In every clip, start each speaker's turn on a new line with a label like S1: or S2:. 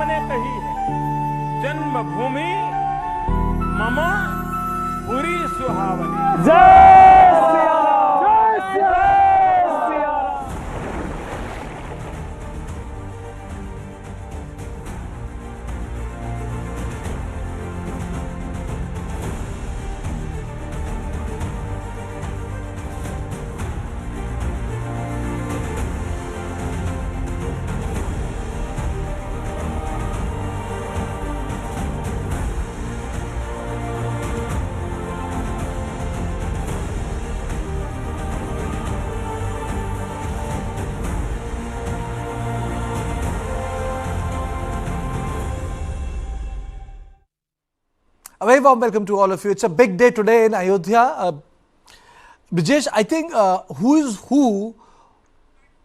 S1: ने कही है, जन्मभूमि मम पुरी सुहावनी।
S2: जय श्री राम, जय Shri Ram.
S3: A very warm welcome to all of you. It's a big day today in Ayodhya. Brijesh, I think who is who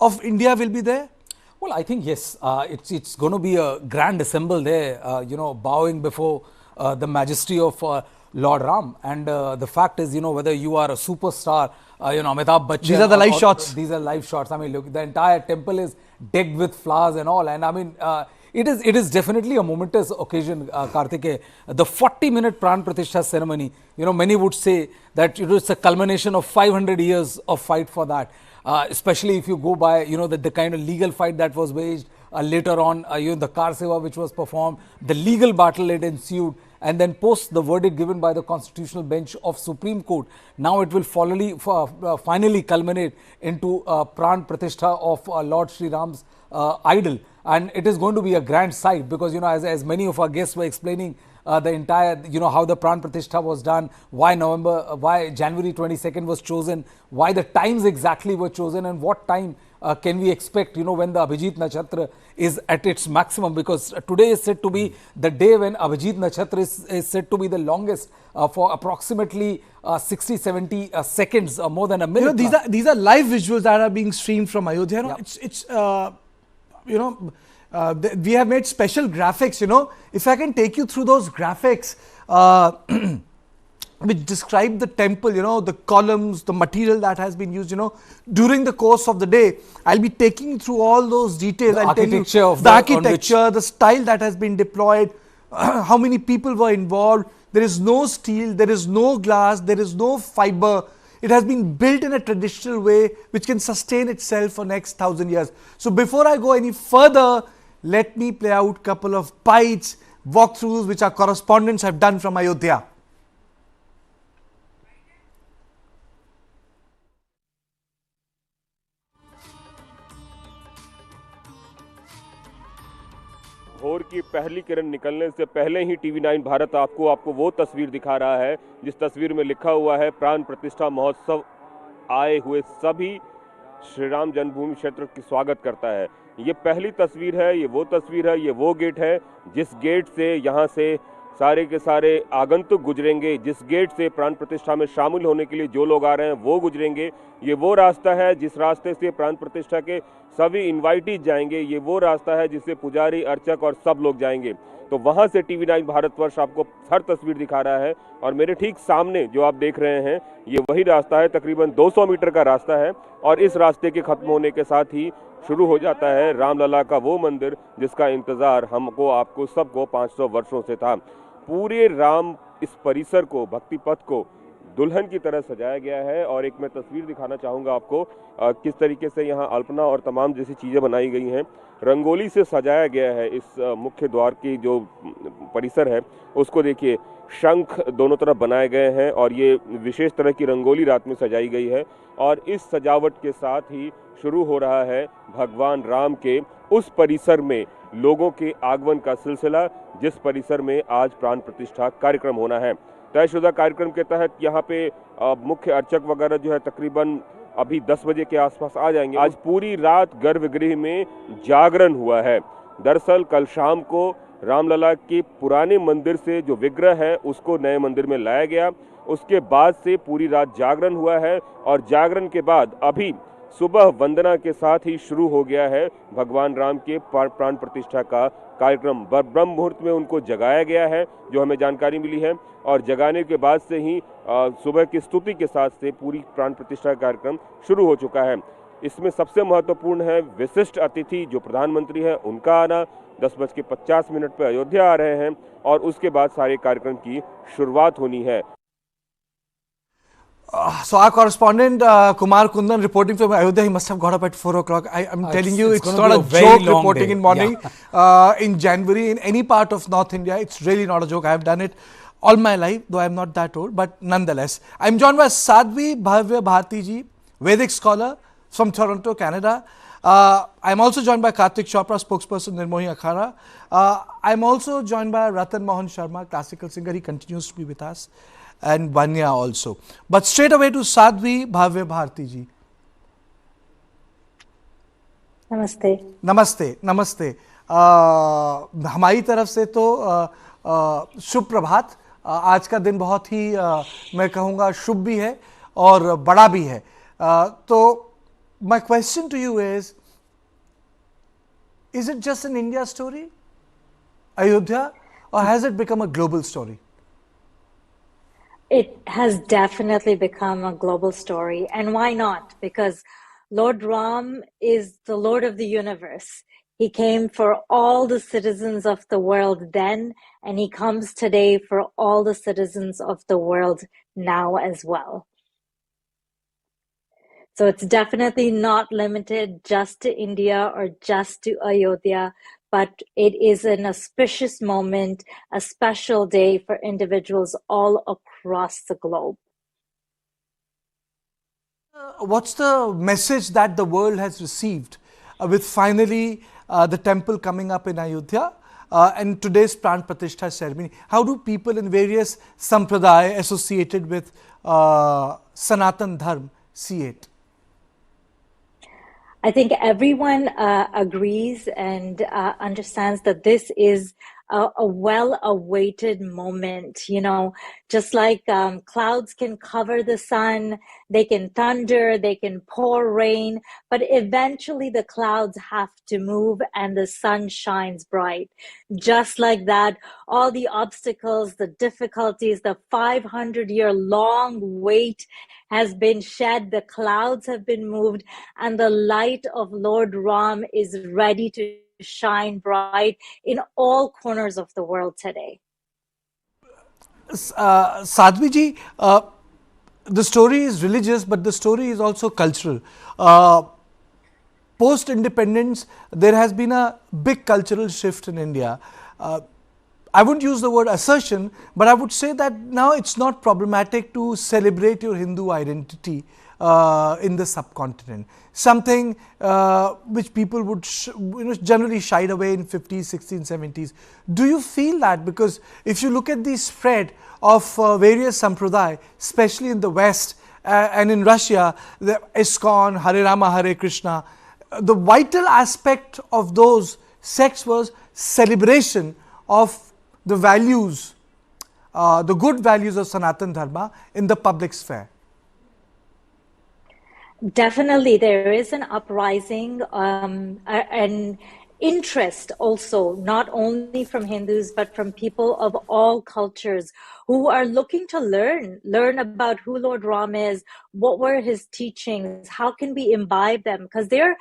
S3: of India will be there?
S4: Well, I think yes, it's going to be a grand assemble there, bowing before the majesty of Lord Ram. And the fact is, whether you are a superstar, Amitabh Bachchan.
S3: These are the live shots.
S4: These are live shots. I mean, look, the entire temple is decked with flowers and all. And I mean, it is definitely a momentous occasion, Karthikeya. The 40-minute Pran Pratishtha ceremony, many would say that it's a culmination of 500 years of fight for that. Especially if you go by, the kind of legal fight that was waged later on, the Kar Seva which was performed, the legal battle it ensued, and then post the verdict given by the Constitutional Bench of Supreme Court. Now it will finally culminate into Pran Pratishtha of Lord Sri Ram's idol. And it is going to be a grand sight because, as many of our guests were explaining, the entire, how the Pran Pratishtha was done, why January 22nd was chosen, why the times exactly were chosen, and what time can we expect, when the Abhijit Nakshatra is at its maximum, because today is said to be the day when Abhijit Nakshatra is said to be the longest for approximately 60-70 seconds, more than a minute.
S3: These are live visuals that are being streamed from Ayodhya.
S4: Yeah.
S3: We have made special graphics, if I can take you through those graphics which describe the temple, the columns, the material that has been used, during the course of the day. I'll be taking you through all those details.
S4: I'll tell you
S3: the architecture, the style that has been deployed, how many people were involved. There is no steel, there is no glass, there is no fiber. It has been built in a traditional way which can sustain itself for next 1,000 years. So before I go any further, let me play out a couple of bites, walkthroughs which our correspondents have done from Ayodhya.
S1: भोर की पहली किरण निकलने से पहले ही TV9 Bharat आपको वो तस्वीर दिखा रहा है जिस तस्वीर में लिखा हुआ है प्राण प्रतिष्ठा महोत्सव आए हुए सभी श्री राम जन्मभूमि क्षेत्र की स्वागत करता है। ये पहली तस्वीर है, ये वो तस्वीर है, ये वो गेट है जिस गेट से यहाँ से सारे के सारे आगंतुक गुजरेंगे, जिस गेट से प्राण प्रतिष्ठा में शामिल होने के लिए जो लोग आ रहे हैं वो गुजरेंगे। ये वो रास्ता है जिस रास्ते से प्राण प्रतिष्ठा के सभी इनवाइटीज जाएंगे, ये वो रास्ता है जिससे पुजारी, अर्चक और सब लोग जाएंगे। तो वहाँ से टीवी9 भारतवर्ष आपको हर तस्वीर दिखा रहा है और मेरे ठीक सामने जो आप देख रहे हैं ये वही रास्ता है, तकरीबन 200 मीटर का रास्ता है और इस रास्ते के खत्म होने के साथ ही शुरू हो जाता है रामलला का वो मंदिर जिसका इंतजार हमको, आपको, सबको 500 वर्षों से था। पूरे राम इस परिसर को, भक्ति पथ को दुल्हन की तरह सजाया गया है और एक मैं तस्वीर दिखाना चाहूँगा आपको किस तरीके से यहाँ अल्पना और तमाम जैसी चीज़ें बनाई गई हैं। रंगोली से सजाया गया है इस मुख्य द्वार की जो परिसर है उसको देखिए, शंख दोनों तरफ बनाए गए हैं और ये विशेष तरह की रंगोली रात में सजाई गई है और इस सजावट के साथ ही शुरू हो रहा है भगवान राम के उस परिसर में लोगों के आगमन का सिलसिला जिस परिसर में आज प्राण प्रतिष्ठा कार्यक्रम होना है। तयशुदा कार्यक्रम के तहत यहाँ पे मुख्य अर्चक वगैरह जो है तकरीबन अभी 10 बजे के आसपास आ जाएंगे। आज पूरी रात गर्भगृह में जागरण हुआ है। दरअसल कल शाम को रामलला के पुराने मंदिर से जो विग्रह है उसको नए मंदिर में लाया गया, उसके बाद से पूरी रात जागरण हुआ है और जागरण के बाद अभी सुबह वंदना के साथ ही शुरू हो गया है भगवान राम के प्राण प्रतिष्ठा का कार्यक्रम। ब्रह्म मुहूर्त में उनको जगाया गया है जो हमें जानकारी मिली है और जगाने के बाद से ही सुबह की स्तुति के साथ से पूरी प्राण प्रतिष्ठा कार्यक्रम शुरू हो चुका है। इसमें सबसे महत्वपूर्ण है विशिष्ट अतिथि जो प्रधानमंत्री हैं उनका आना। 10:50 पर अयोध्या आ रहे हैं और उसके बाद सारे कार्यक्रम की शुरुआत होनी है।
S3: So our correspondent Kumar Kundan reporting from Ayodhya, he must have got up at 4 o'clock. I'm telling you, it's not a joke reporting in morning in January in any part of North India. It's really not a joke. I have done it all my life, though I'm not that old, but nonetheless. I'm joined by Sadhvi Bhavya Bharti ji, Vedic scholar from Toronto, Canada. I'm also joined by Karthik Chopra, spokesperson Nirmohi Akhara. I'm also joined by Ratan Mohan Sharma, classical singer. He continues to be with us. And Vanya also. But straight away to Sadhvi Bhavya Bharti ji.
S5: नमस्ते।
S3: नमस्ते नमस्ते। हमारी तरफ से तो शुभ प्रभात। आज का दिन बहुत ही मैं कहूँगा शुभ भी है और बड़ा भी है। तो my question to you is it just an India story, Ayodhya, or has it become a global story?
S5: It has definitely become a global story. And why not? Because Lord Ram is the Lord of the universe. He came for all the citizens of the world then, and he comes today for all the citizens of the world now as well. So it's definitely not limited just to India or just to Ayodhya, but it is an auspicious moment, a special day for individuals all across the globe.
S3: What's the message that the world has received with finally the temple coming up in Ayodhya and today's Pran Pratishtha ceremony? How do people in various sampradaya associated with Sanatan Dharma see it?
S5: I think everyone agrees and understands that this is a well-awaited moment. You know, just like clouds can cover the sun, they can thunder, they can pour rain, but eventually the clouds have to move and the sun shines bright. Just like that, all the obstacles, the difficulties, the 500-year-long wait has been shed, the clouds have been moved, and the light of Lord Ram is ready to shine bright in all corners of the world today.
S3: Sadhvi ji, the story is religious, but the story is also cultural. Post-independence, there has been a big cultural shift in India. I wouldn't use the word assertion, but I would say that now it's not problematic to celebrate your Hindu identity in the subcontinent. Something which people would generally shied away in 50s, 16s, 70s. Do you feel that? Because if you look at the spread of various sampradaya, especially in the West and in Russia, the ISKCON, Hare Rama, Hare Krishna, the vital aspect of those sects was celebration of the values, the good values of Sanatan Dharma in the public sphere.
S5: Definitely, there is an uprising, an interest also, not only from Hindus, but from people of all cultures who are looking to learn about who Lord Ram is, what were his teachings, how can we imbibe them, because they're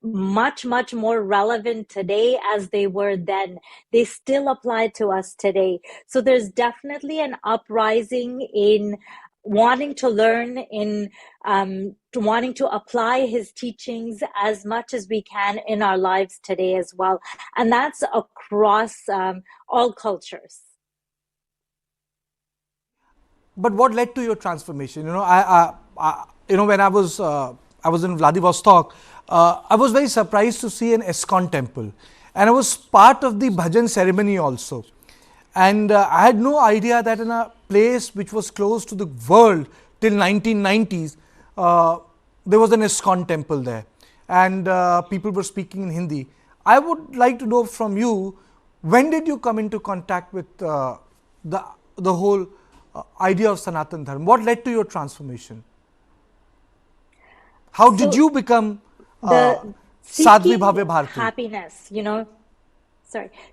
S5: much, much more relevant today as they were then. They still apply to us today. So there's definitely an uprising in wanting to learn, in wanting to apply his teachings as much as we can in our lives today as well. And that's across all cultures.
S3: But what led to your transformation? You know, when I was in Vladivostok, I was very surprised to see an ISKCON temple, and I was part of the bhajan ceremony also. And I had no idea that in a place which was closed to the world till 1990s, there was an ISKCON temple there, and people were speaking in Hindi. I would like to know from you, when did you come into contact with the whole idea of Sanatan Dharma? What led to your transformation? How did you become Sadhvi Bhavya Bharti?
S5: Happiness, you know.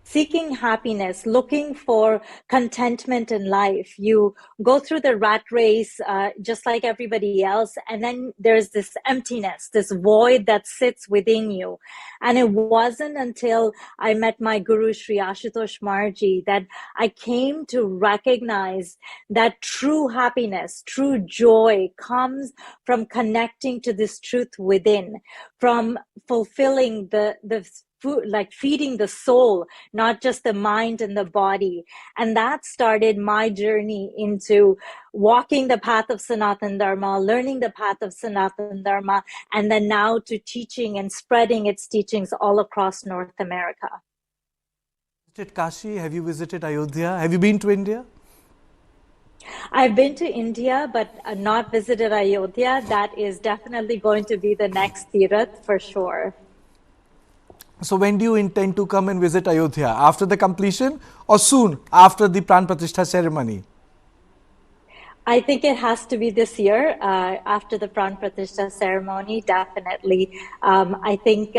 S5: seeking happiness, looking for contentment in life. You go through the rat race just like everybody else, and then there's this emptiness, this void that sits within you. And it wasn't until I met my guru, Sri Ashutosh Marji, that I came to recognize that true happiness, true joy comes from connecting to this truth within, from fulfilling the food, like feeding the soul, not just the mind and the body. And that started my journey into walking the path of Sanatan Dharma, learning the path of Sanatan Dharma, and then now to teaching and spreading its teachings all across North America.
S3: Visited Kashi? Have you visited Ayodhya? Have you been to India?
S5: I've been to India, but not visited Ayodhya. That is definitely going to be the next Tirath for sure.
S3: So when do you intend to come and visit Ayodhya? After the completion or soon after the Pran Pratishtha ceremony?
S5: I think it has to be this year, after the Pran Pratishtha ceremony, definitely. I think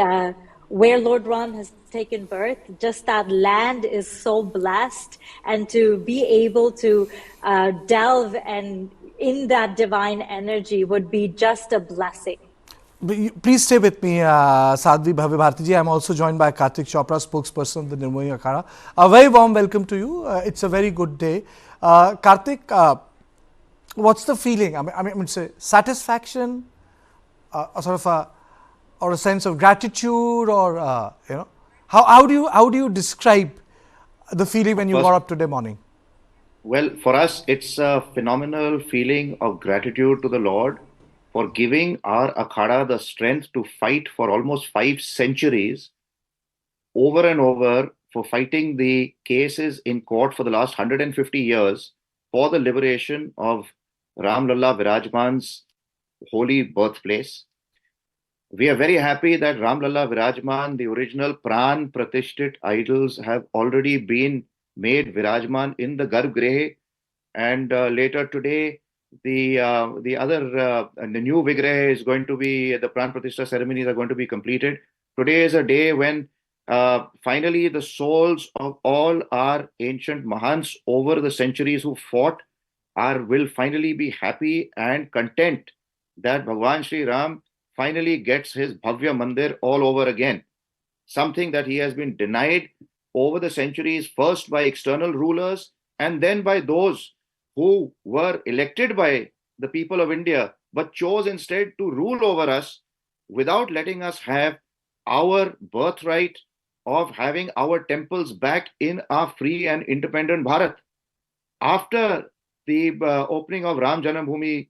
S5: where Lord Ram has taken birth, just that land is so blessed, and to be able to delve and in that divine energy would be just a blessing.
S3: Please stay with me, Sadhvi Bhavya Bharti ji. I am also joined by Kartik Chopra, spokesperson of the Nirmohi Akhada. A very warm welcome to you. It's a very good day. Kartik, what's the feeling? I mean, it's a satisfaction, a sort of or a sense of gratitude, or you know, how do you describe the feeling when you got up today morning?
S6: Well, for us, it's a phenomenal feeling of gratitude to the Lord for giving our Akhada the strength to fight for almost 5 centuries, over and over, for fighting the cases in court for the last 150 years for the liberation of Ram Lalla Virajman's holy birthplace. We are very happy that Ram Lalla Virajman, the original Pran Pratishtha idols, have already been made Virajman in the Garbhagriha, and later today, the new Vigraha is going to be, the Pran Pratishtha ceremonies are going to be completed. Today is a day when finally the souls of all our ancient Mahants over the centuries who fought will finally be happy and content that Bhagwan Sri Ram finally gets his Bhavya Mandir all over again. Something that he has been denied over the centuries, first by external rulers and then by those who were elected by the people of India, but chose instead to rule over us without letting us have our birthright of having our temples back in our free and independent Bharat. After the opening of Ram Janmabhoomi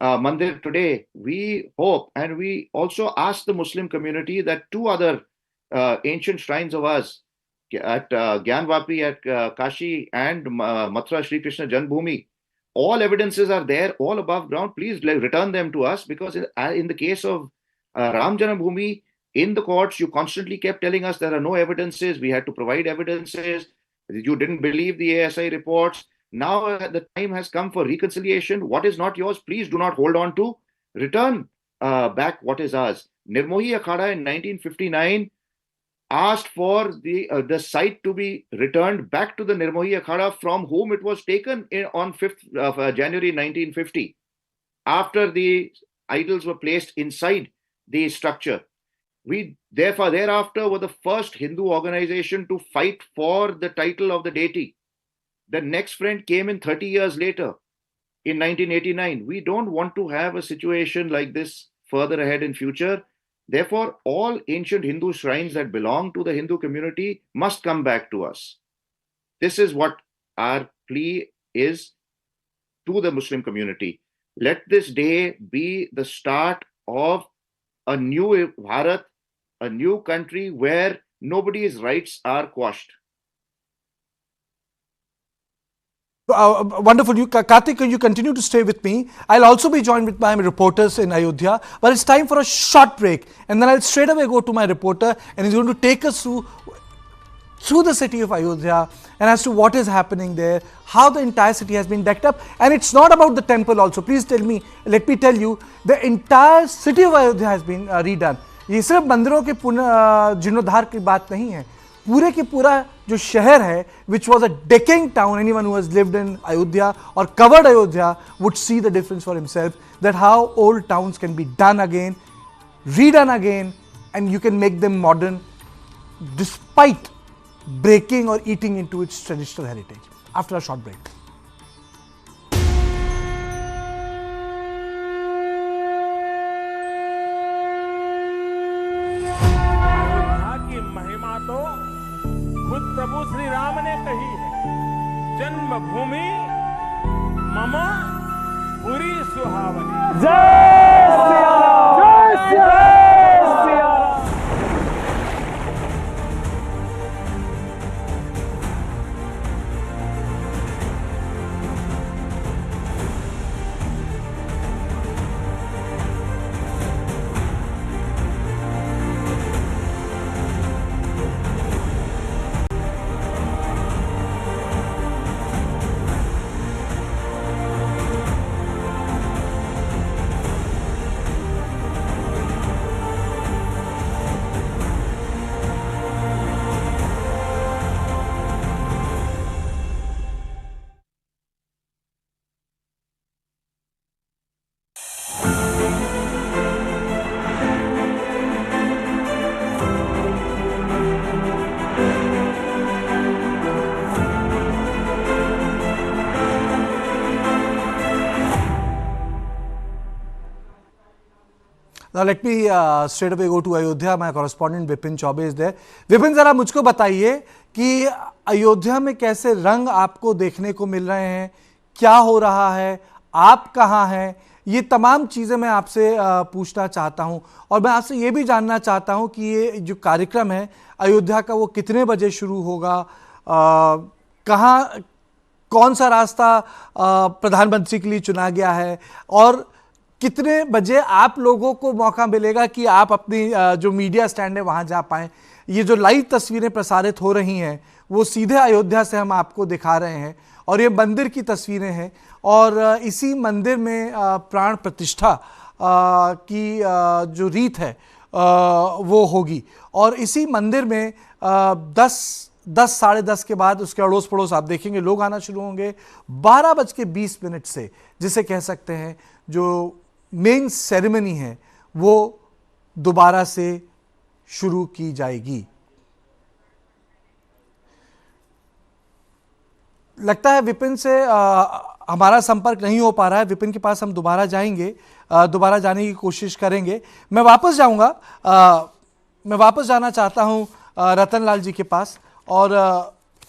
S6: Mandir today, we hope, and we also ask the Muslim community, that 2 other ancient shrines of ours at Gyanvapi at Kashi and Mathura Sri Krishna Janmabhoomi, all evidences are there, all above ground. Please return them to us, because in the case of Ram Janmabhoomi, in the courts, you constantly kept telling us there are no evidences. We had to provide evidences. You didn't believe the ASI reports. Now the time has come for reconciliation. What is not yours, please do not hold on to. Return back what is ours. Nirmohi Akhada in 1959 asked for the site to be returned back to the Nirmohi Akhada, from whom it was taken on 5th of January 1950, after the idols were placed inside the structure. We therefore thereafter were the first Hindu organization to fight for the title of the deity. The next friend came in 30 years later, in 1989. We don't want to have a situation like this further ahead in future. Therefore, all ancient Hindu shrines that belong to the Hindu community must come back to us. This is what our plea is to the Muslim community. Let this day be the start of a new Bharat, a new country where nobody's rights are quashed.
S3: Wonderful. Kartik, you continue to stay with me. I'll also be joined with my reporters in Ayodhya. But it's time for a short break. And then I'll straight away go to my reporter, and he's going to take us through the city of Ayodhya and as to what is happening there, how the entire city has been decked up. And it's not about the temple also. Please let me tell you, the entire city of Ayodhya has been redone. ये सिर्फ मंदिरों के जीर्णोद्धार की बात नहीं है. पूरे के पूरा जो शहर है, which was a decking town, anyone who has lived in Ayodhya or covered Ayodhya would see the difference for himself, that how old towns can be done again, redone again, and you can make them modern despite breaking or eating into its traditional heritage. After a short break.
S2: Ayodhya की महिमा तो खुद प्रभु श्री राम ने कही है, जन्मभूमि मम पुरी सुहावनी।
S7: जय सिया राम, जय Siya Ram.
S3: Now let me straight away go to Ayodhya. My correspondent Vipin Chaubey is there. Vipin, जरा मुझको बताइए कि अयोध्या में कैसे रंग आपको देखने को मिल रहे हैं, क्या हो रहा है, आप कहाँ हैं, ये तमाम चीज़ें मैं आपसे पूछना चाहता हूँ। और मैं आपसे ये भी जानना चाहता हूँ कि ये जो कार्यक्रम है अयोध्या का वो कितने बजे शुरू होगा, कहाँ, कौन सा रास्ता प्रधानमंत्री के लिए चुना गया है, और कितने बजे आप लोगों को मौका मिलेगा कि आप अपनी जो मीडिया स्टैंड है वहाँ जा पाएँ। ये जो लाइव तस्वीरें प्रसारित हो रही हैं वो सीधे अयोध्या से हम आपको दिखा रहे हैं, और ये मंदिर की तस्वीरें हैं, और इसी मंदिर में प्राण प्रतिष्ठा की जो रीत है वो होगी, और इसी मंदिर में 10 साढ़े 10 के बाद उसके अड़ोस पड़ोस आप देखेंगे लोग आना शुरू होंगे। 12:20 से, जिसे कह सकते हैं जो मेन सेरेमनी है, वो दोबारा से शुरू की जाएगी। लगता है विपिन से हमारा संपर्क नहीं हो पा रहा है। विपिन के पास हम दोबारा जाएंगे, दोबारा जाने की कोशिश करेंगे। मैं वापस जाऊंगा, मैं वापस जाना चाहता हूं रतन लाल जी के पास, और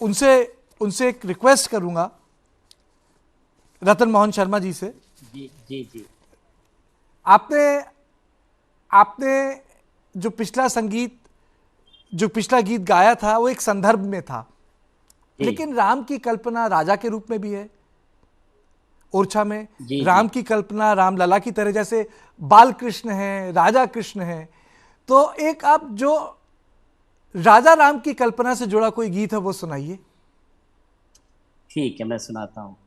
S3: उनसे एक रिक्वेस्ट करूंगा, रतन मोहन शर्मा जी से।
S8: जी
S3: आपने जो पिछला गीत गाया था वो एक संदर्भ में था, लेकिन राम की कल्पना राजा के रूप में भी है ओरछा में। राम की कल्पना राम लला की तरह, जैसे बाल कृष्ण है, राजा कृष्ण है। तो एक आप जो राजा राम की कल्पना से जुड़ा कोई गीत है वो सुनाइए।
S8: ठीक है, मैं सुनाता हूँ।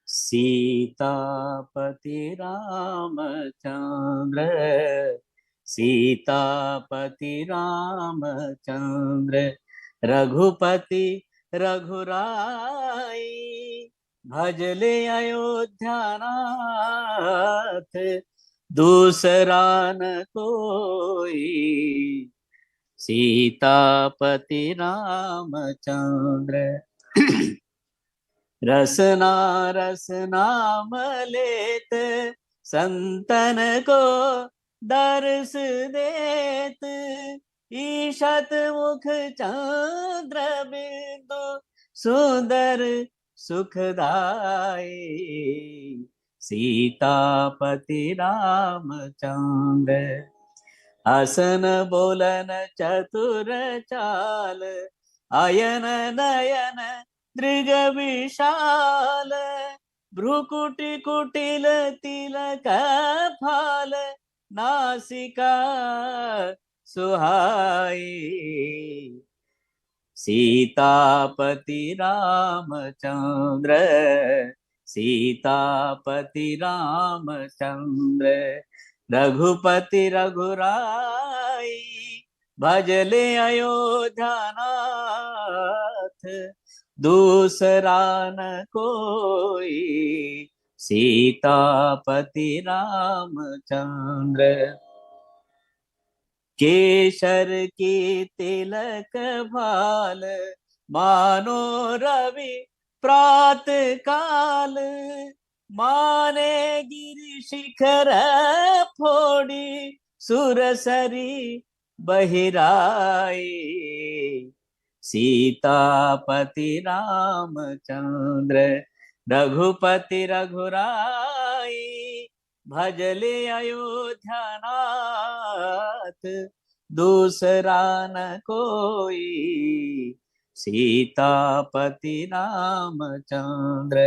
S8: सीतापति रामचंद्र, सीतापति रामचंद्र, रघुपति रघुराई, भजले अयोध्या नाथ, दूसरा न कोई, सीतापति रामचंद्र। रसना रसना मलेत, संतन को दर्श देत, ईशत मुख चंद्र बिंदु, सुंदर सुखदाई, सीतापति रामचंद्र। हसन बोलन चतुर चाल, अयन नयन दृग विशाल, भ्रुकुटि कुटिल तिलक फाल, नासिका सुहाई, सीतापति रामचंद्र, सीतापति रामचंद्र रघुपति रघुराई भजले अयोध्या नाथ दूसरा न कोई सीतापति रामचंद्र केसर की तिलक भाल मानो रवि प्रात काल माने गिरि शिखर फोड़ी सुरसरी बहिराई सीतापति रामचंद्र रघुपति रघुराई भजले अयोध्या नाथ दूसरा न कोई सीतापति रामचंद्र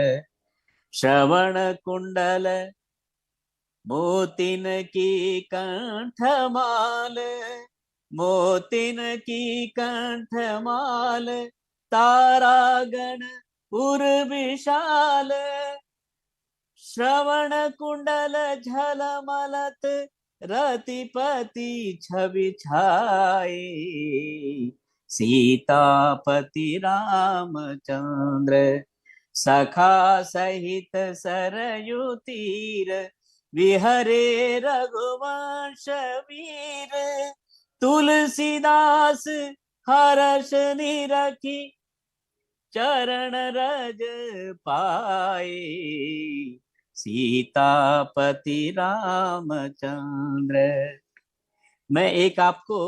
S8: श्रवण कुंडल मोतिन की कंठमाल मोतिन की कंठमाल तारागण उर विशाल श्रवण कुंडल झलमलत रतिपति छवि छाई सीतापति रामचंद्र सखा सहित सरयू तीर विहरे रघुवंश वीर तुलसीदास हर्ष निरखी चरण रज पाए सीतापति रामचंद्र। मैं एक आपको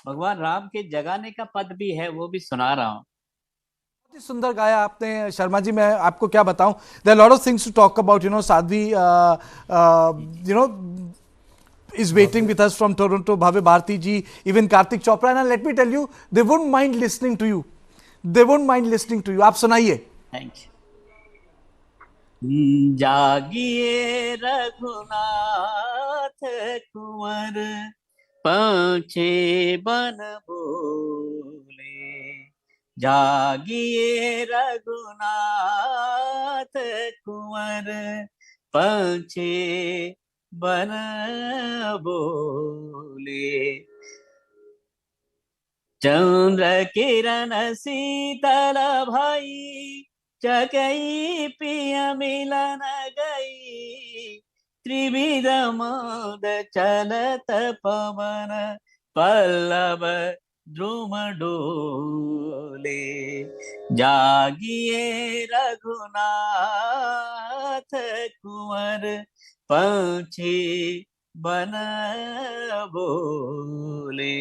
S8: भगवान राम के जगाने का पद भी है वो भी सुना रहा हूं।
S3: बहुत ही सुंदर गाया आपने शर्मा जी। मैं आपको क्या बताऊं, there are lot of things to talk about. Sadhvi is waiting with us from Toronto, Bhavya Bharti ji, even Karthik Chopra, and let me tell you, they wouldn't mind listening to you. They won't mind listening to you. आप सुनाइए।
S8: Thank you. जागिए रघुनाथ कुंवर पहुँचे बन बोले जागिए रघुनाथ कुंवर पहुँचे बन बोले चंद्र किरण शीतल भई चकई पिय मिलन गई त्रिविध मोद चलत पवन पल्लव द्रुम डोले जागिए रघुनाथ कुंवर पहुँचे बन बोले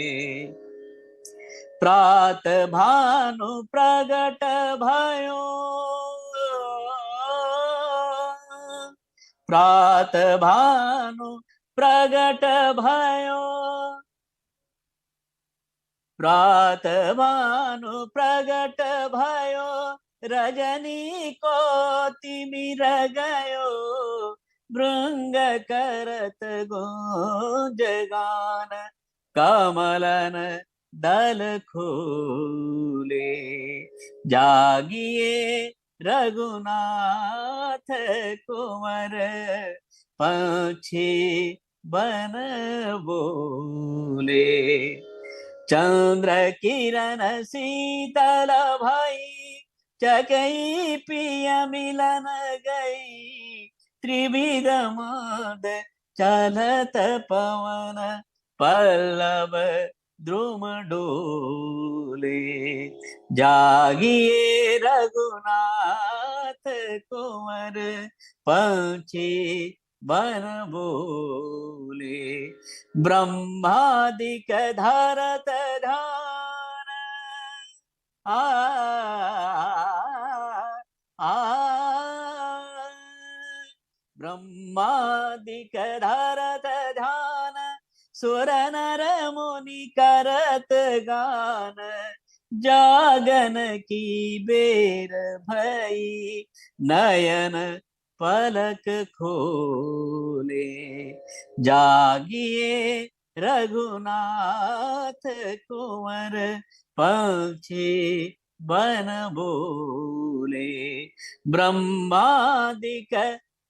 S8: प्रात भानु प्रगट भयो प्रात भानु प्रगट भयो प्रात भानु प्रगट भयो रजनी को तिमिर गयो भृंग करत गुंज गान कमलन दल खोले जागिए रघुनाथ कुंवर पहुँचे बन बोले चंद्र किरण शीतल भई चकई पिय मिलन गई त्रिविध मोद चलत पवन पल्लव द्रुम डोले जागिए रघुनाथ कुंवर पहुँचे बन बोले ब्रह्मादिक धरत ध्यान ब्रह्मादिक धरत ध्यान सुर नर मुनि करत गान जागन की बेर भई नयन पलक खोले जागिए रघुनाथ कुंवर पहुँचे बन बोले। ब्रह्मादिक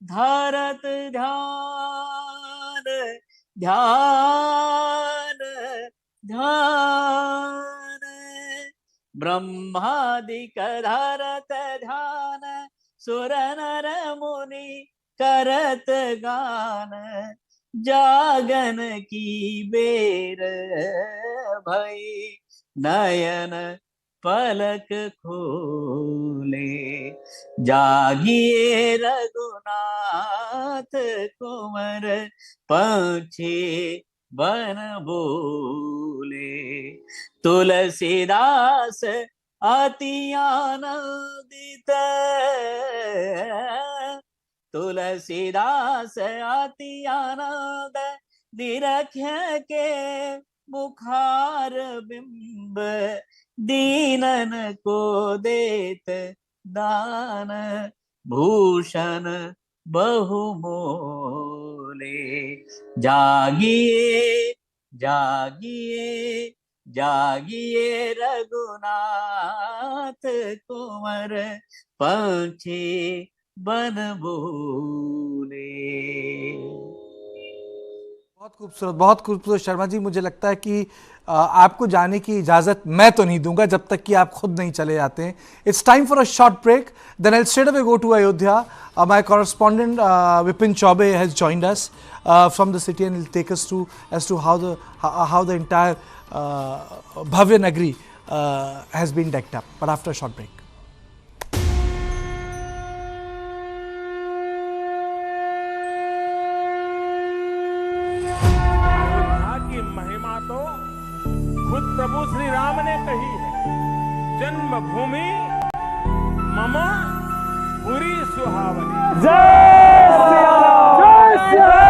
S8: धरत ध्यान, ध्यान ध्यान। ब्रह्मादिक धरत ध्यान, सुर नर मुनि करत गान। जागन की बेर भई, नयन पलक खोले। जागिए रघुनाथ कुंवर, पंछी बन बोले। तुलसीदास अति आनंदित, तुलसीदास अति आनंद, निरख के मुखार बिंब। दीनन को देत दान, भूषण बहुमोले। जागिए जागिए जागिए रघुनाथ कुंवर, पंछी बन बोले।
S3: बहुत खूबसूरत शर्मा जी। मुझे लगता है कि आपको जाने की इजाज़त मैं तो नहीं दूंगा जब तक कि आप खुद नहीं चले जाते हैं। It's time for a short break, then I straight away go to Ayodhya. My correspondent Vipin Choubey has joined us from the city and will take us to as to how the entire भव्य नगरी has been decked up, but after a short break.
S9: Mahima तो खुद प्रभु श्री राम ने कही है। जन्मभूमि मम पुरी सुहावनी।
S2: जय सिया राम, जय सिया राम।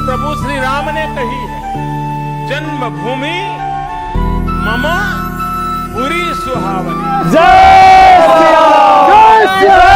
S9: प्रभु श्री राम ने कही है। जन्मभूमि मम पुरी सुहावनी।
S2: जय सिया राम, जय सिया राम।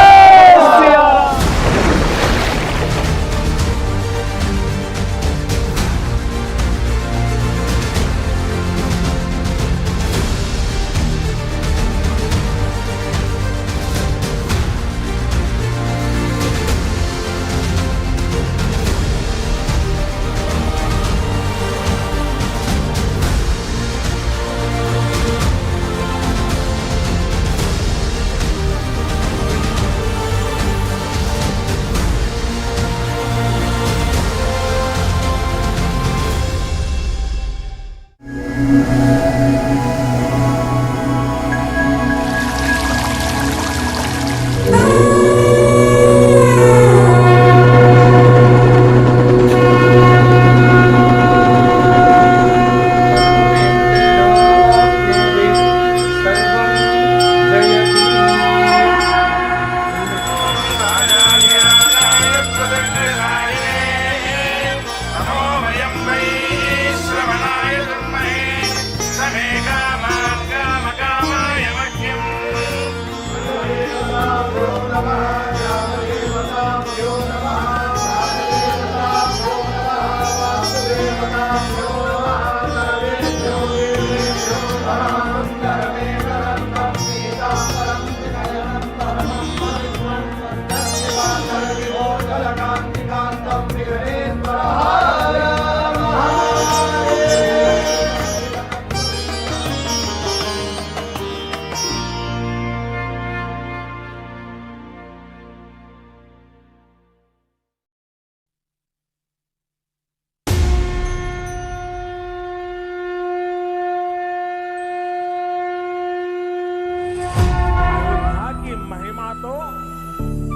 S9: महिमा तो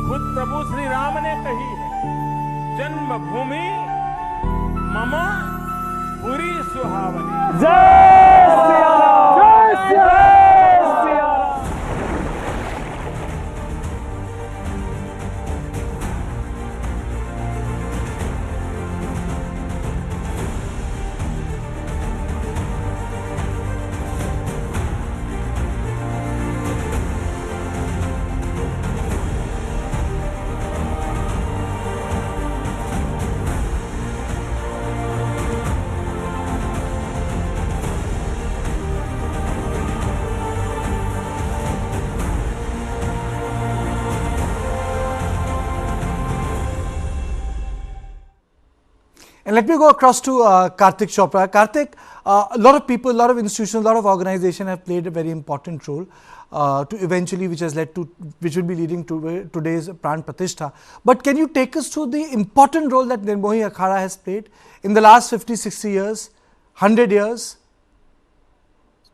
S9: खुद प्रभु श्री राम ने कही है। जन्मभूमि मम पुरी सुहावनी।
S2: जय सिया राम, जय Siya Ram.
S3: And let me go across to Karthik Chopra. Karthik, a lot of people, a lot of institutions, a lot of organizations have played a very important role to eventually, which has led to, which will be leading to today's Pran Pratishtha. But can you take us through the important role that Nirmohi Akhada has played in the last 50, 60 years, 100 years?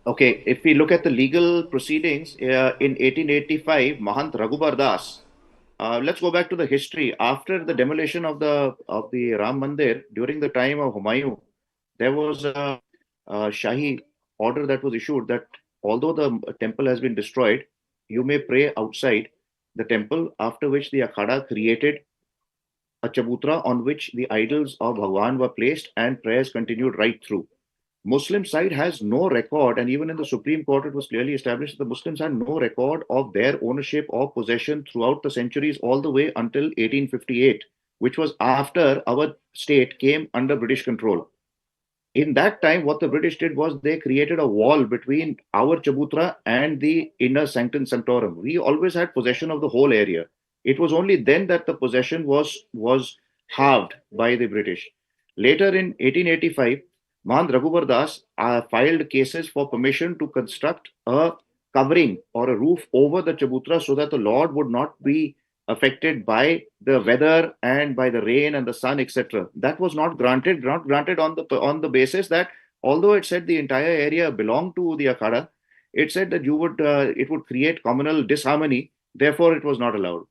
S6: Okay, if we look at the legal proceedings in 1885, Mahant Raghubar Das. Let's go back to the history. After the demolition of the Ram Mandir during the time of Humayun, there was a Shahi order that was issued that although the temple has been destroyed, you may pray outside the temple. After which the Akhada created a chabutra on which the idols of Bhagwan were placed, and prayers continued right through. Muslim side has no record, and even in the Supreme Court it was clearly established that the Muslims had no record of their ownership or possession throughout the centuries all the way until 1858, which was after our state came under British control. In that time, what the British did was they created a wall between our chabutra and the inner sanctum sanctorum. We always had possession of the whole area. It was only then that the possession was halved by the British. Later in 1885, Mahant Raghubar Das filed cases for permission to construct a covering or a roof over the chabutra so that the Lord would not be affected by the weather and by the rain and the sun, etc. That was not granted on the basis that although it said the entire area belonged to the Akhada, it said that it would create communal disharmony. Therefore, it was not allowed.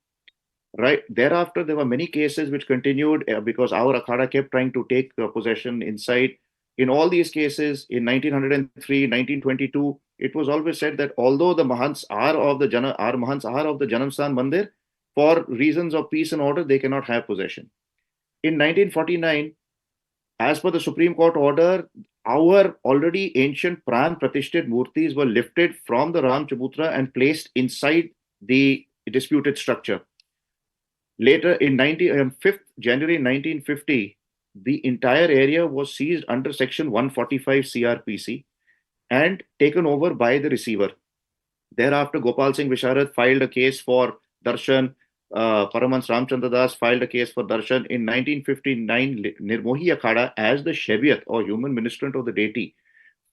S6: Right thereafter, there were many cases which continued because our Akhada kept trying to take possession inside. In all these cases, in 1903, 1922, it was always said that although the Mahants are of the Janamsthan Mandir, for reasons of peace and order, they cannot have possession. In 1949, as per the Supreme Court order, our already ancient Pran Pratishtha murtis were lifted from the Ram Chabutra and placed inside the disputed structure. Later, in 5th January 1950, the entire area was seized under Section 145 CRPC and taken over by the receiver. Thereafter, Gopal Singh Visharad filed a case for darshan. Paramhans Ramchandra Das filed a case for darshan. In 1959, Nirmohi Akhada, as the Sheviat or human ministrant of the deity,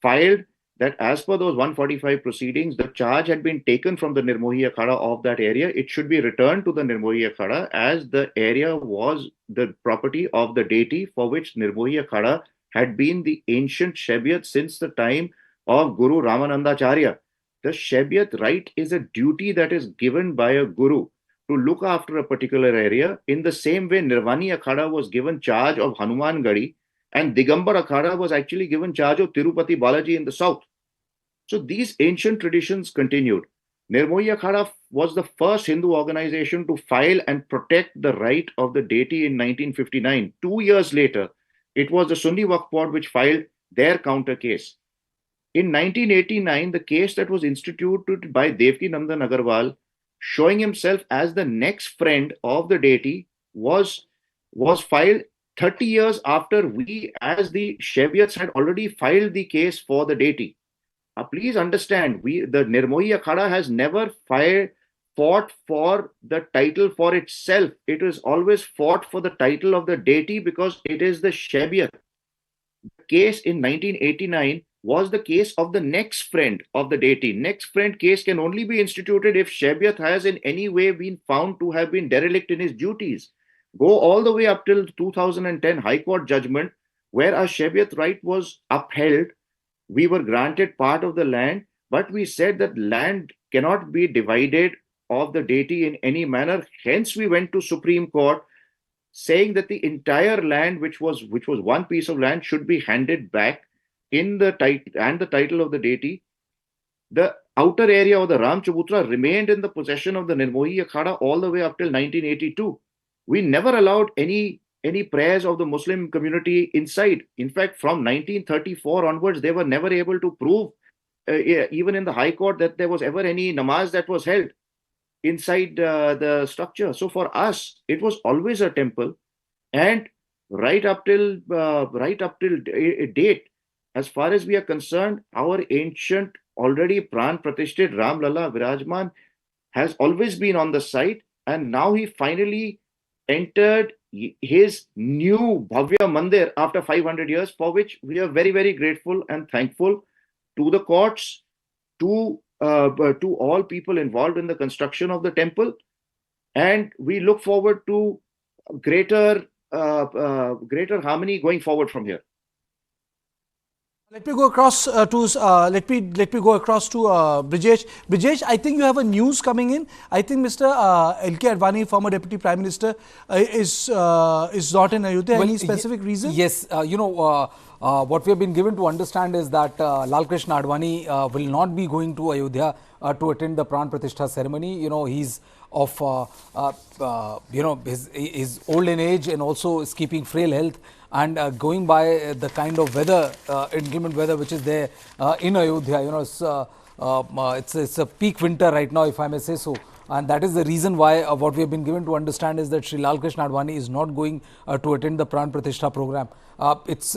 S6: filed that as per those 145 proceedings, the charge had been taken from the Nirmohi Akhada of that area. It should be returned to the Nirmohi Akhada as the area was the property of the deity for which Nirmohi Akhada had been the ancient Sheviat since the time of Guru Ramanandacharya. The Sheviat right is a duty that is given by a Guru to look after a particular area. In the same way, Nirvani Akhada was given charge of Hanuman Gadi, and Digambar Akhada was actually given charge of Tirupati Balaji in the south. So these ancient traditions continued. Nirmohi Akhada was the first Hindu organization to file and protect the right of the deity in 1959. 2 years later, it was the Sunni Waqf Board which filed their counter case. In 1989, the case that was instituted by Devki Nandan Agarwal, showing himself as the next friend of the deity, was filed 30 years after we as the Sheviats had already filed the case for the deity. Please understand, the Nirmohi Akhada has never fought for the title for itself. It is always fought for the title of the deity because it is the Sheviat. The case in 1989 was the case of the next friend of the deity. Next friend case can only be instituted if Sheviat has in any way been found to have been derelict in his duties. Go all the way up till 2010 High Court judgment, where our Sheviat right was upheld. We were granted part of the land, but we said that land cannot be divided of the deity in any manner. Hence, we went to Supreme Court saying that the entire land, which was one piece of land, should be handed back in the title of the deity. The outer area of the Ram Chabutra remained in the possession of the Nirmohi Akhada all the way up till 1982. We never allowed any prayers of the Muslim community inside. In fact, from 1934 onwards, they were never able to prove, even in the High Court, that there was ever any namaz that was held inside the structure. So for us, it was always a temple, and right up till date, as far as we are concerned, our ancient, already Pran Pratishthit Ram Lalla Virajman has always been on the site, and now he finally entered his new Bhavya Mandir after 500 years, for which we are very, very grateful and thankful to the courts, to all people involved in the construction of the temple, and we look forward to greater harmony going forward from here.
S3: Let me go across to Brijesh. Brijesh, I think you have a news coming in. I think Mr. L.K. Advani, former Deputy Prime Minister, is not in Ayodhya. Any specific reason?
S4: Yes, what we have been given to understand is that Lal Krishna Advani will not be going to Ayodhya to attend the Pran Pratishtha ceremony. You know, he's of his old in age, and also is keeping frail health, and going by the kind of weather, inclement weather which is there in Ayodhya. You know, it's a peak winter right now, if I may say so. And that is the reason why what we have been given to understand is that Sri Lal Krishna Advani is not going to attend the Pran Pratishtha program. It's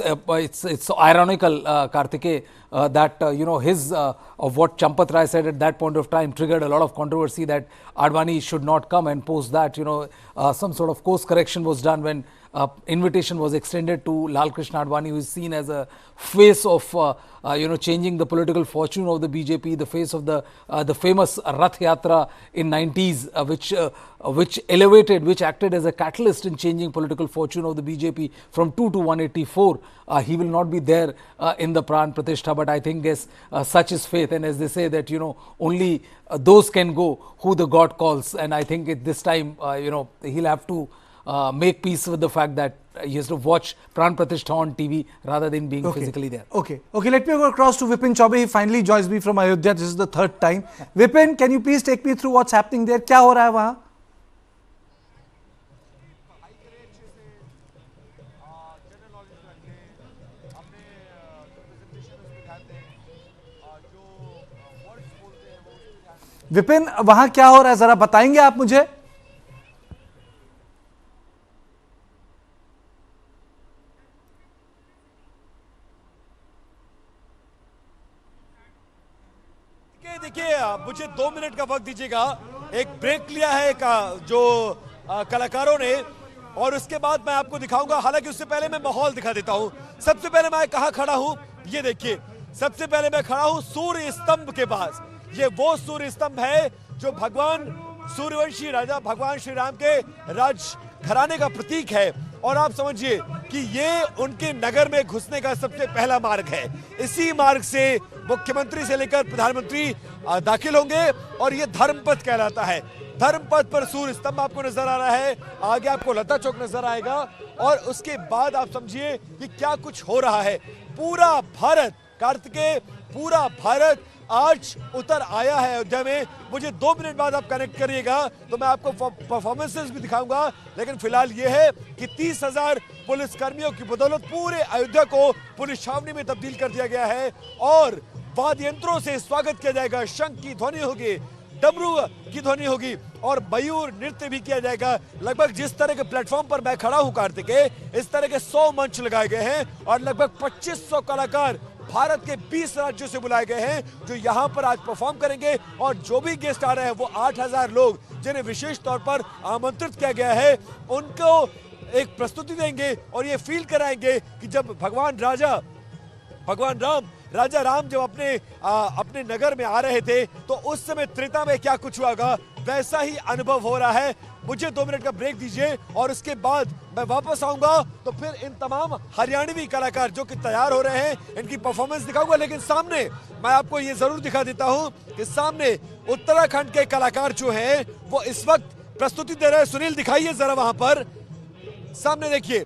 S4: ironical, Kartike, that his of what Champat Rai said at that point of time triggered a lot of controversy, that Advani should not come, and post that some sort of course correction was done when invitation was extended to Lal Krishna Advani, who is seen as a face of changing the political fortune of the BJP, the face of the famous Rath Yatra in 90s, which acted as a catalyst in changing political fortune of the BJP from 2 to 184. He will not be there in the Pran Pratishtha, but I think such is faith, and as they say that only those can go who the God calls, and I think at this time he'll have to make peace with the fact that he has to watch Pran Pratishtha on TV rather than being physically there.
S3: Okay, let me go across to Vipin Chaubey. He finally joins me from Ayodhya. This is the third time. Vipin, can you please take me through what's happening there? क्या हो रहा है वहाँ? विपिन, वहाँ क्या हो रहा है, जरा बताएंगे आप मुझे?
S2: देखिए, मुझे 2 मिनट का वक्त दीजिएगा। एक ब्रेक लिया है जो कलाकारों ने, और उसके बाद मैं आपको दिखाऊंगा। हालांकि उससे पहले मैं माहौल दिखा देता हूं। सबसे पहले मैं कहां खड़ा हूं, ये देखिए। सबसे पहले मैं खड़ा हूं सूर्य स्तंभ के पास। ये वो सूर्य स्तंभ है जो भगवान सूर्यवंशी राजा भगवान श्री राम के राज घराने का प्रतीक है, और आप समझिए कि ये उनके नगर में घुसने का सबसे पहला मार्ग है। इसी मार्ग से मुख्यमंत्री से लेकर प्रधानमंत्री दाखिल होंगे, और ये धर्मपथ कहलाता है। धर्मपथ पर सूर्य स्तंभ आपको नजर आ रहा है, आगे आपको लता चौक नजर आएगा, और उसके बाद आप समझिए कि क्या कुछ हो रहा है। पूरा भारत, कार्तिकेय, पूरा भारत आज उतर आया है अयोध्या में। मुझे 2 मिनट बाद आप कनेक्ट करिएगा तो मैं आपको परफॉर्मेंसेस भी दिखाऊंगा, लेकिन फिलहाल ये है कि 30,000 पुलिस कर्मियों की बदौलत पूरे अयोध्या को पुलिस छावनी में तब्दील कर दिया गया है, और वाद्य यंत्रों से स्वागत किया जाएगा। शंख की ध्वनि होगी, डमरू की ध्वनि होगी, और मयूर नृत्य भी किया जाएगा। लगभग जिस तरह के प्लेटफॉर्म पर मैं खड़ा हूं कार्तिकेय, इस तरह के 100 मंच लगाए गए हैं, और लगभग 2500 कलाकार भारत के 20 राज्यों से बुलाए गए हैं जो यहां पर आज परफॉर्म करेंगे। और जो भी गेस्ट आ रहे हैं वो 8000 लोग जिन्हें विशेष तौर पर आमंत्रित किया गया है, उनको एक प्रस्तुति देंगे और ये फील कराएंगे कि जब भगवान राम राजा राम जब अपने नगर में आ रहे थे तो उस समय त्रेता में क्या कुछ हुआ होगा, वैसा ही अनुभव हो रहा है। मुझे 2 मिनट का ब्रेक दीजिए और उसके बाद मैं वापस आऊंगा तो फिर इन तमाम हरियाणवी कलाकार जो कि तैयार हो रहे हैं इनकी परफॉर्मेंस दिखाऊंगा। लेकिन सामने मैं आपको ये जरूर दिखा देता हूं कि सामने उत्तराखंड के कलाकार जो हैं वो इस वक्त प्रस्तुति दे रहे हैं। सुनील दिखाइए जरा वहां पर, सामने देखिए,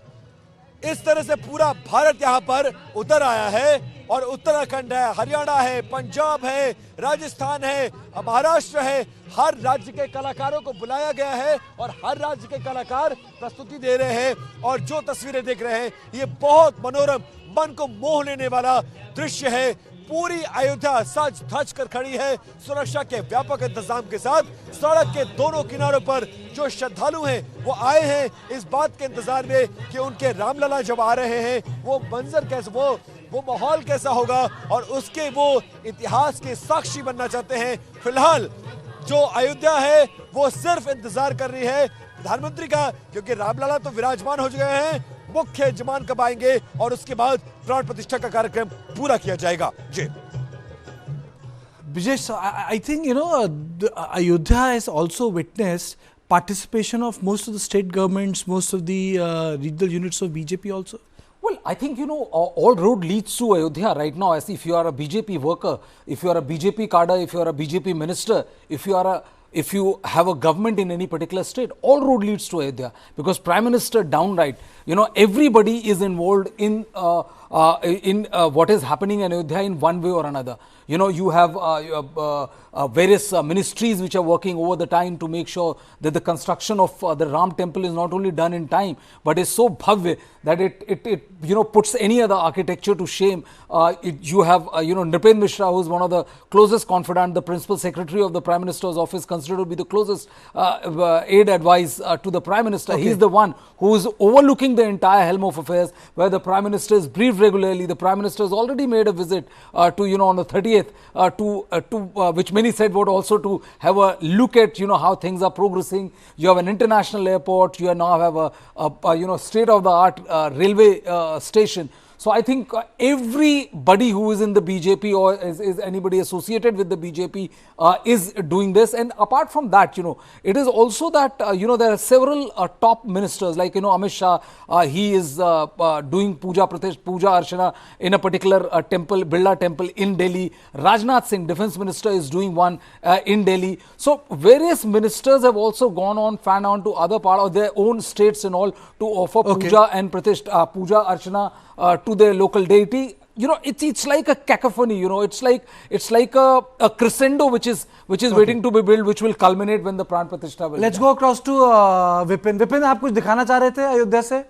S2: इस तरह से पूरा भारत यहाँ पर उतर आया है और उत्तराखंड है, हरियाणा है, पंजाब है, राजस्थान है, महाराष्ट्र है, हर राज्य के कलाकारों को बुलाया गया है और हर राज्य के कलाकार प्रस्तुति दे रहे हैं। और जो तस्वीरें देख रहे हैं ये बहुत मनोरम, मन को मोह लेने वाला दृश्य है। पूरी अयोध्या सज धज कर खड़ी है सुरक्षा के व्यापक इंतजाम के साथ। सड़क के दोनों किनारों पर जो श्रद्धालु हैं वो आए हैं इस बात के इंतजार में कि उनके रामलला जब आ रहे हैं वो मंजर कैसे, वो माहौल कैसा होगा और उसके वो इतिहास के साक्षी बनना चाहते हैं। फिलहाल जो अयोध्या है वो सिर्फ इंतजार कर रही है प्रधानमंत्री का, क्योंकि रामलला तो विराजमान हो गए हैं। मुख्य जमान कब आएंगे और उसके बाद प्राण प्रतिष्ठा का कार्यक्रम पूरा किया जाएगा। जी
S3: Bijesh, I think, Ayodhya has also witnessed participation of most of the state governments, most of the regional units of BJP also.
S4: Well, I think, all road leads to Ayodhya right now. As if you are a BJP worker, if you are a BJP cadre, if you are a BJP minister, if you have a government in any particular state, all road leads to Ayodhya, because Prime Minister downright, everybody is involved in what is happening in Ayodhya in one way or another. You have various ministries which are working over the time to make sure that the construction of the Ram temple is not only done in time, but is so bhavya that it puts any other architecture to shame. You have Nripen Mishra, who is one of the closest confidant, the principal secretary of the Prime Minister's office, considered to be the closest aid advice to the Prime Minister.
S3: Okay.
S4: He is the one who is overlooking the entire helm of affairs, where the Prime Minister is briefed regularly. The Prime Minister has already made a visit to on the 30th which many said would also to have a look at how things are progressing. You have an international airport. You now have a state of the art railway station. So I think everybody who is in the BJP or is anybody associated with the BJP is doing this. And apart from that, it is also that, there are several top ministers like, Amit Shah, he is doing puja archana in a particular temple, Birla temple in Delhi. Rajnath Singh, defense minister, is doing one in Delhi. So various ministers have also gone on, fan on to other part of their own states and all to offer puja and puja archana to their local deity. It's like a cacophony. It's like a crescendo which is waiting to be built, which will culminate when the Pran Pratishtha will.
S3: Let's go across to Vipin. Vipin, आप कुछ दिखाना चाह रहे थे अयोध्या से?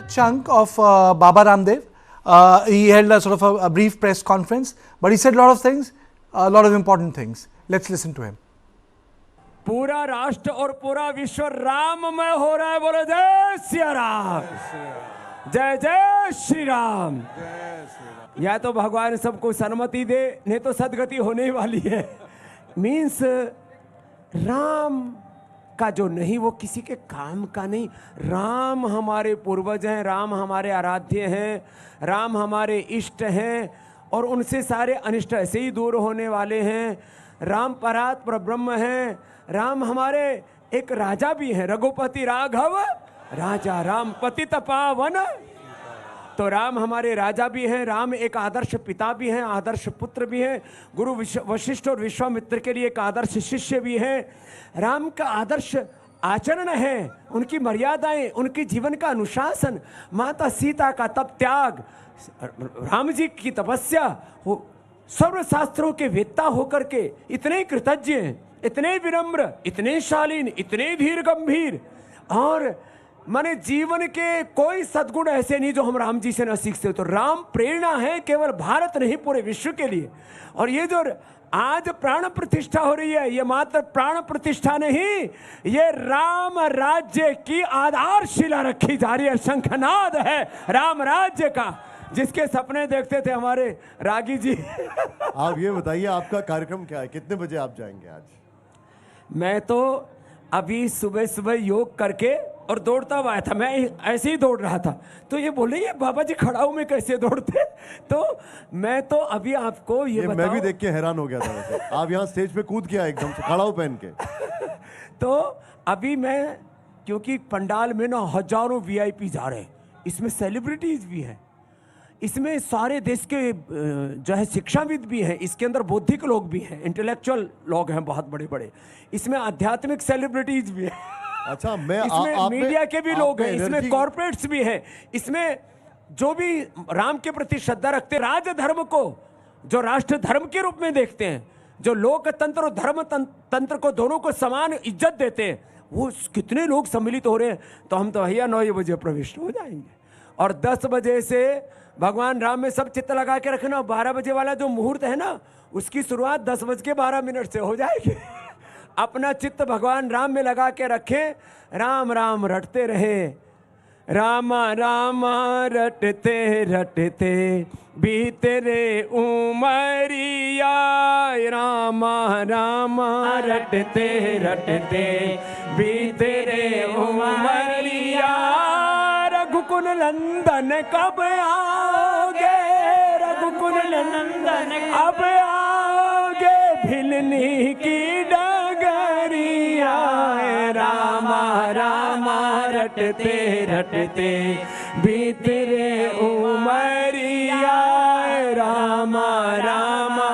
S3: Chunk of Baba Ramdev. He held a sort of a brief press conference, but he said a lot of things, a lot of important things. Let's listen to him.
S9: पूरा राष्ट्र और पूरा विश्व राममय हो रहा है। बोले जय सिया राम, जय जय श्री राम। या तो भगवान सबको सन्मति दे, नहीं तो सदगति होने वाली है। मीन्स राम का जो नहीं वो किसी के काम का नहीं। राम हमारे पूर्वज हैं, राम हमारे आराध्य हैं, राम हमारे इष्ट हैं और उनसे सारे अनिष्ट ऐसे ही दूर होने वाले हैं। राम परात परब्रह्म हैं। राम हमारे एक राजा भी हैं, रघुपति राघव राजा, राम पतित पावन। तो राम हमारे राजा भी हैं, राम एक आदर्श पिता भी हैं, आदर्श पुत्र भी हैं, गुरु वशिष्ठ और विश्वामित्र के लिए एक आदर्श शिष्य भी हैं। राम का आदर्श आचरण है, उनकी मर्यादाएं, उनकी जीवन का अनुशासन, माता सीता का तप त्याग, राम जी की तपस्या, सर्व शास्त्रों के वेत्ता होकर के इतने कृतज्ञ, इतने विनम्र, इतने शालीन, इतने धीर गंभीर, और माने जीवन के कोई सद्गुण ऐसे नहीं जो हम राम जी से न सीख सकते। तो राम प्रेरणा है केवल भारत नहीं पूरे विश्व के लिए। और ये जो आज प्राण प्रतिष्ठा हो रही है, ये मात्र प्राण प्रतिष्ठा नहीं, ये राम राज्य की आधारशिला रखी जा रही है। शंखनाद है राम राज्य का। जिसके सपने देखते थे हमारे रागी जी।
S10: आप ये बताइए आपका कार्यक्रम क्या है, कितने बजे आप जाएंगे आज?
S9: मैं तो अभी सुबह सुबह योग करके और दौड़ता हुआ आया था, मैं ऐसे ही दौड़ रहा था, तो ये बोले ये बाबा जी खड़ाऊ में कैसे दौड़ते, तो मैं तो अभी आपको ये
S10: मैं भी देख के हैरान हो गया था वैसे। आप यहाँ स्टेज पे कूद के आए एकदम से खड़ाऊ पहन के।
S9: तो अभी मैं, क्योंकि पंडाल में ना हजारों वीआईपी जा रहे हैं, इसमें सेलिब्रिटीज भी हैं, इसमें सारे देश के जो है शिक्षाविद भी हैं, इसके अंदर बौद्धिक लोग भी हैं, इंटेलेक्चुअल लोग हैं बहुत बड़े बड़े, इसमें आध्यात्मिक सेलिब्रिटीज भी हैं।
S10: अच्छा,
S9: इसमें मीडिया के भी लोग हैं, इसमें कॉर्पोरेट्स भी हैं, इसमें जो भी राम के प्रति श्रद्धा रखते, राजधर्म को जो राष्ट्र धर्म के रूप में देखते हैं, जो लोकतंत्र और धर्म तंत्र को दोनों को समान इज्जत देते हैं, वो कितने लोग सम्मिलित हो रहे हैं। तो हम तो भैया 9 बजे प्रविष्ट हो जाएंगे और 10 बजे से भगवान राम में सब चित्त लगा के रखना। 12 बजे वाला जो मुहूर्त है ना, उसकी शुरुआत 10:12 से हो जाएगी। अपना चित्त भगवान राम में लगा के रखें, राम राम रटते रहे, रामा रामा रटते रटते बीते रे उमरिया, रामा रामा रटते रटते बीते रे उमरिया, रघुकुल नंदन कब आओगे, रघुकुल नंदन अब आओगे, भिलनी की डगरिया, रामा रामा रटते रटते बीते रे उमरिया, रामा रामा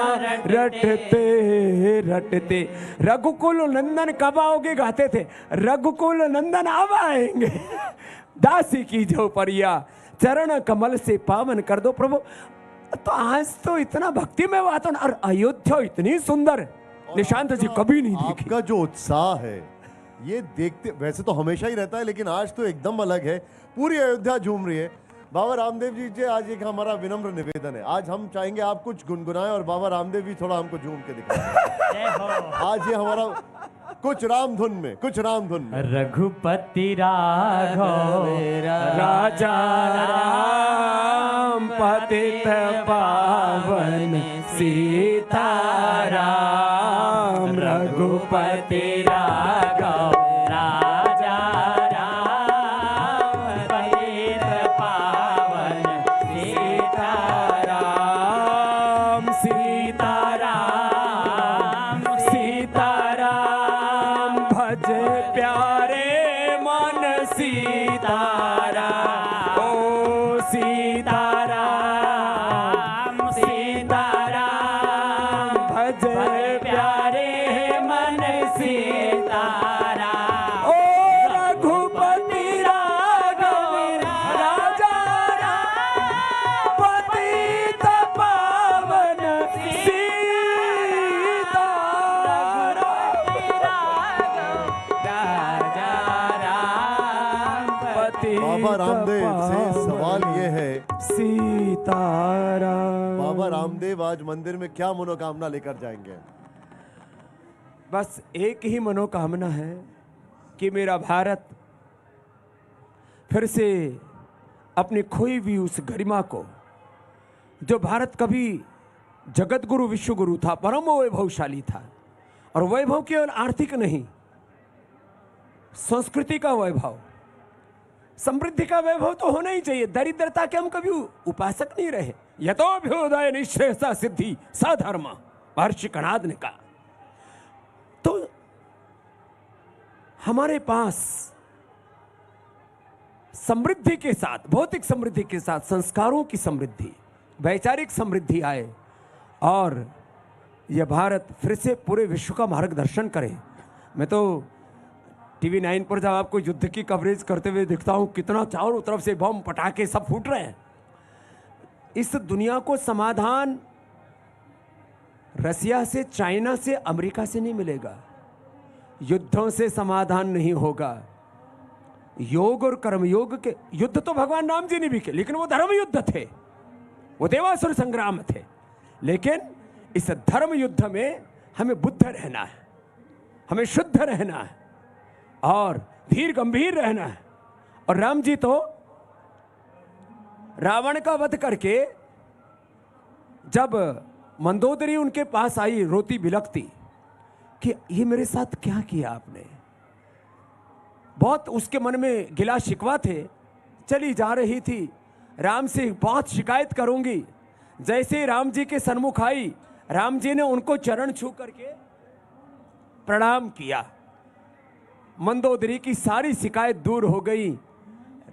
S9: रटते रटते। रघुकुल नंदन कब आओगे गाते थे, रघुकुल नंदन अब आएंगे। दासी की जो परिया चरण कमल से पावन कर दो प्रभु। तो आज तो इतना भक्ति में वातावरण, और अयोध्या इतनी सुंदर निशांत जी कभी नहीं देखी।
S10: आपका जो उत्साह है ये देखते, वैसे तो हमेशा ही रहता है लेकिन आज तो एकदम अलग है, पूरी अयोध्या झूम रही है। बाबा रामदेव जी आज एक हमारा विनम्र निवेदन है, आज हम चाहेंगे आप कुछ गुनगुनाएं और बाबा रामदेव जी थोड़ा हमको झूम के दिखाएं। आज ये हमारा कुछ राम धुन में, कुछ राम धुन में।
S9: रघुपति राघव राजा राम, पतित पावन सीताराम, रघुपति राघव राजा राम, पतित पावन सीताराम, सीताराम सीताराम, भज प्यारे मन सीताराम, ओ सीताराम सीताराम, भज प्यारे मन सीताराम, ओ रघुपति राघव राजा राम, पतित पावन
S10: बाबा रामदेव से सवाल ये है,
S9: सीताराम।
S10: बाबा रामदेव आज मंदिर में क्या मनोकामना लेकर जाएंगे?
S9: बस एक ही मनोकामना है कि मेरा भारत फिर से अपनी खोई हुई उस गरिमा को, जो भारत कभी जगत गुरु विश्व गुरु था, परम वैभवशाली था, और वैभव केवल आर्थिक नहीं, संस्कृति का वैभव, समृद्धि का वैभव तो होना ही चाहिए। दरिद्रता के हम कभी उपासक नहीं रहे। यतो अभ्युदय निश्रेयसा सिद्धि साधर्म, महर्षि कणाद ने कहा। तो हमारे पास समृद्धि के साथ, भौतिक समृद्धि के साथ संस्कारों की समृद्धि, वैचारिक समृद्धि आए और यह भारत फिर से पूरे विश्व का मार्गदर्शन करे। मैं तो टीवी 9 पर जब आपको युद्ध की कवरेज करते हुए दिखता हूं, कितना चारों तरफ से बम पटाखे सब फूट रहे हैं। इस दुनिया को समाधान रसिया से, चाइना से, अमेरिका से नहीं मिलेगा। युद्धों से समाधान नहीं होगा। योग और कर्मयोग के युद्ध तो भगवान राम जी ने भी किए, लेकिन वो धर्म युद्ध थे, वो देवासुर संग्राम थे। लेकिन इस धर्म युद्ध में हमें बुद्ध रहना है, हमें शुद्ध रहना है और धीर गंभीर रहना है। और राम जी तो रावण का वध करके जब मंदोदरी उनके पास आई रोती बिलखती कि ये मेरे साथ क्या किया आपने, बहुत उसके मन में गिला शिकवा थे। चली जा रही थी, राम से बहुत शिकायत करूंगी। जैसे राम जी के सन्मुख आई, राम जी ने उनको चरण छू करके प्रणाम किया। मंदोदरी की सारी शिकायत दूर हो गई।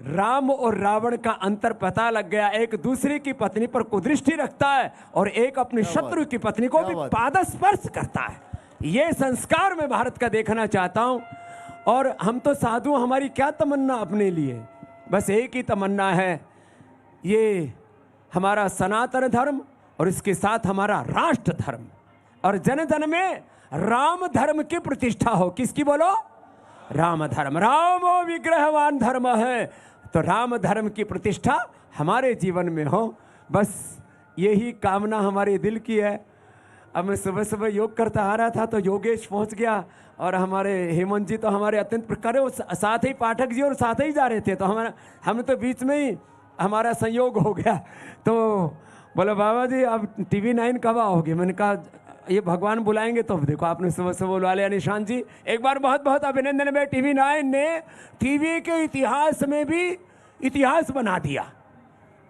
S9: राम और रावण का अंतर पता लग गया। एक दूसरे की पत्नी पर कुदृष्टि रखता है और एक अपने शत्रु की पत्नी को भी पादस्पर्श करता है। ये संस्कार मैं भारत का देखना चाहता हूं। और हम तो साधु, हमारी क्या तमन्ना अपने लिए, बस एक ही तमन्ना है, ये हमारा सनातन धर्म और इसके साथ हमारा राष्ट्र धर्म और जन जन में राम धर्म की प्रतिष्ठा हो। किसकी बोलो? राम धर्म। रामो विग्रहवान धर्म है, तो राम धर्म की प्रतिष्ठा हमारे जीवन में हो। बस यही कामना हमारे दिल की है। अब मैं सुबह सुबह योग करता आ रहा था तो योगेश पहुंच गया और हमारे हेमंत जी तो हमारे अत्यंत प्रकार, वो साथ ही पाठक जी और साथ ही जा रहे थे, तो हम तो बीच में ही हमारा संयोग हो गया। तो बोले बाबा जी आप टीवी 9 कब आओगे? मैंने कहा ये भगवान बुलाएंगे। तो देखो आपने सुबह सुबह बुला लिया। निशांत जी एक बार बहुत बहुत अभिनंदन में टीवी 9 ने टीवी के इतिहास में भी इतिहास बना दिया।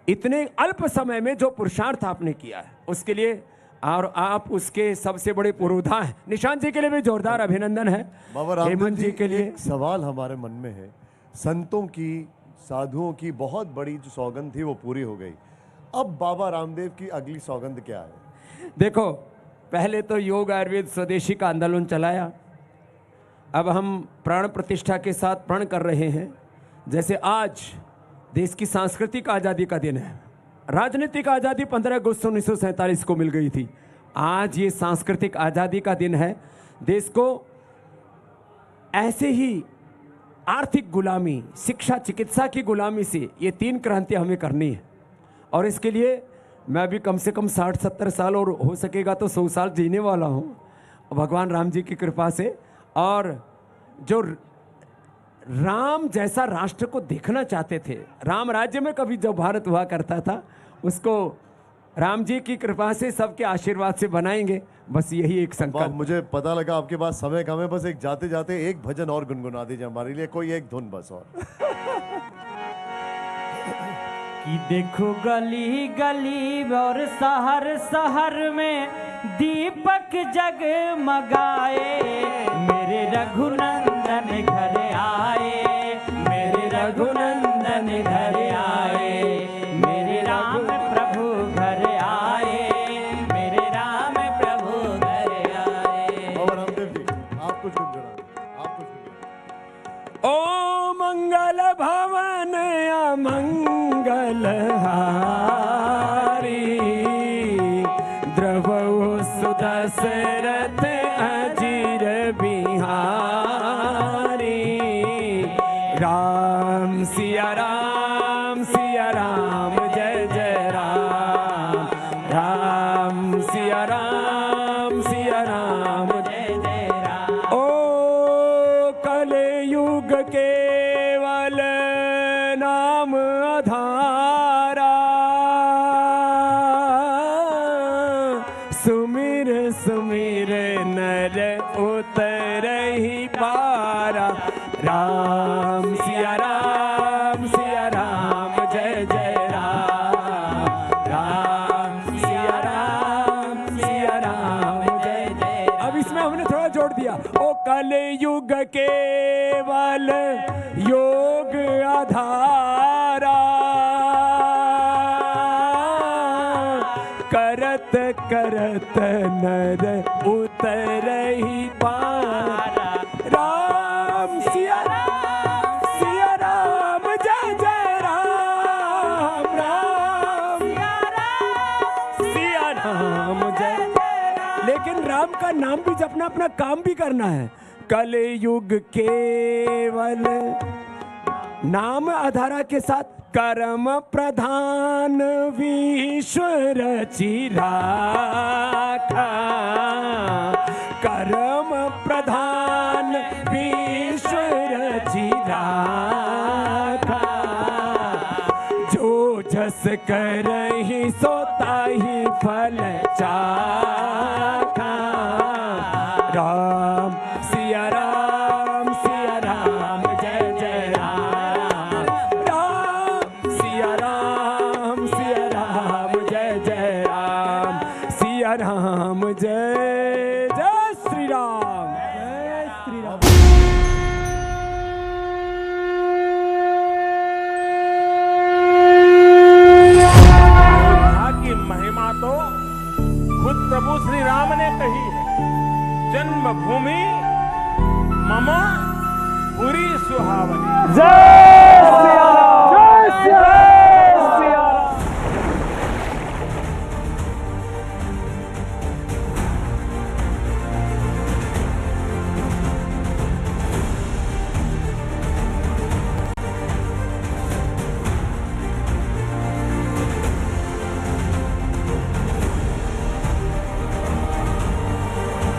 S9: इतने अल्प समय में जो पुरुषार्थ आपने किया है उसके लिए, और आप उसके सबसे बड़े पुरोधा हैं। निशांत जी के लिए भी जोरदार अभिनंदन है। हेमंत जी के लिए
S10: एक सवाल हमारे मन में है। संतों की, साधुओं की बहुत बड़ी जो सौगंध थी वो पूरी हो गई। अब बाबा रामदेव की अगली सौगंध क्या है?
S9: देखो, पहले तो योग आयुर्वेद स्वदेशी का आंदोलन चलाया। अब हम प्राण प्रतिष्ठा के साथ प्रण कर रहे हैं। जैसे आज देश की सांस्कृतिक आज़ादी का दिन है। राजनीतिक आज़ादी 15 अगस्त 1947 को मिल गई थी। आज ये सांस्कृतिक आज़ादी का दिन है। देश को ऐसे ही आर्थिक गुलामी, शिक्षा, चिकित्सा की गुलामी से ये 3 क्रांतियाँ हमें करनी है। और इसके लिए मैं भी कम से कम 60-70 साल और हो सकेगा तो 100 साल जीने वाला हूँ भगवान राम जी की कृपा से। और जो राम जैसा राष्ट्र को देखना चाहते थे, राम राज्य में कभी जो भारत हुआ करता था, उसको राम जी की कृपा से, सबके आशीर्वाद से बनाएंगे। बस यही एक संकल्प।
S10: मुझे पता लगा आपके पास समय कम है, बस एक जाते जाते एक भजन और गुनगुना दीजिए हमारे लिए, कोई एक धुन बस और।
S11: कि देखो गली गली और शहर शहर में दीपक जगमगाए, मेरे रघुनंदन घर आए, मेरे रघुनंदन घर आए, मेरे राम प्रभु घर आए, मेरे राम प्रभु घर आए।
S10: और रामदेव जी आप कुछ गुनगुना, आप कुछ गुनगुना।
S9: ओ मंगल भवन अमंगल हारी, द्रवहु सुदशरथ अजीर बिहारी। राम सिया राम जय जय राम, राम सिया राम जय जय राम। ओ कलयुग केवल नाम आधारा, सुमिर सुमिर नर उतरहि पारा। राम सिया राम जय जय राम, राम सिया राम जय जय। अब इसमें हमने थोड़ा जोड़ दिया। ओ कलयुग केवल योग आधारा, करत करत नर उतरहि पारा। राम सिया राम जय जय राम, राम सिया राम जय जय। लेकिन राम का नाम भी जपना, अपना काम भी करना है। कलयुग केवल नाम आधारा के साथ कर्म प्रधान विश्व रचि राखा, कर्म प्रधान विश्व रचि राखा। जो जस राम सिया राम जय जय राम राम सिया राम जय जय राम सिया राम जय जय श्री राम जय श्री राम।
S12: अयोध्या की महिमा तो खुद प्रभु श्री राम ने कही है, जन्मभूमि मम पुरी सुहावनी।
S7: जय श्री राम।